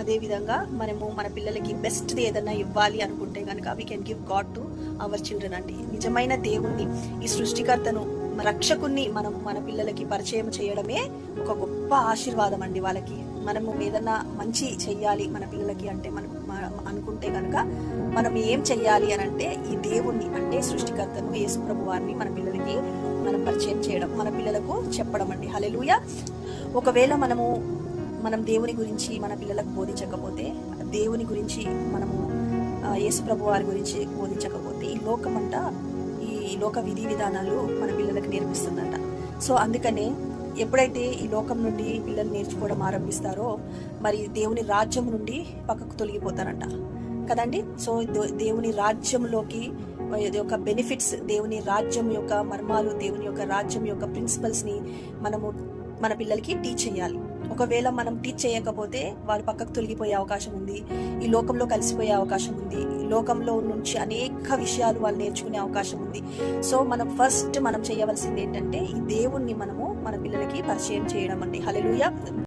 అదే విధంగా మనము మన పిల్లలకి బెస్ట్ ఏదైనా ఇవ్వాలి అనుకుంటే కనుక we can give God to our children అండి. నిజమైన దేవుణ్ణి, ఈ సృష్టికర్తను, రక్షకుణ్ణి మనం మన పిల్లలకి పరిచయం చేయడమే ఒక గొప్ప ఆశీర్వాదం అండి. వాళ్ళకి మనము ఏదన్నా మంచి చెయ్యాలి మన పిల్లలకి అంటే మనం అనుకుంటే కనుక మనం ఏం చెయ్యాలి అని అంటే ఈ దేవుణ్ణి అంటే సృష్టికర్తను యేసు ప్రభు వారిని మన పిల్లలకి మనం పరిచయం చేయడం, మన పిల్లలకు చెప్పడం అండి. హల్లెలూయా. ఒకవేళ మనం దేవుని గురించి మన పిల్లలకు బోధించకపోతే, దేవుని గురించి మనము యేసు ప్రభు వారి గురించి బోధించకపోతే ఈ లోక విధి విధానాలు మన పిల్లలకు నేర్పిస్తుందంట. సో అందుకనే ఎప్పుడైతే ఈ లోకం నుండి పిల్లలు నేర్చుకోవడం ఆరంభిస్తారో మరి దేవుని రాజ్యం నుండి పక్కకు తొలగిపోతారంట కదండి. సో దేవుని రాజ్యంలోకి యొక్క బెనిఫిట్స్, దేవుని రాజ్యం యొక్క మర్మాలు, దేవుని యొక్క రాజ్యం యొక్క ప్రిన్సిపల్స్ ని మనము మన పిల్లలకి టీచ్ చేయాలి. ఒకవేళ మనం టీచ్ చేయకపోతే వాళ్ళు పక్కకు తొలగిపోయే అవకాశం ఉంది, ఈ లోకంలో కలిసిపోయే అవకాశం ఉంది, ఈ లోకంలో నుంచి అనేక విషయాలు వాళ్ళు నేర్చుకునే అవకాశం ఉంది. సో మనం చేయవలసింది ఏంటంటే ఈ దేవుణ్ణి మనము మన పిల్లలకి పరిచయం చేయడం అండి. హల్లెలూయా.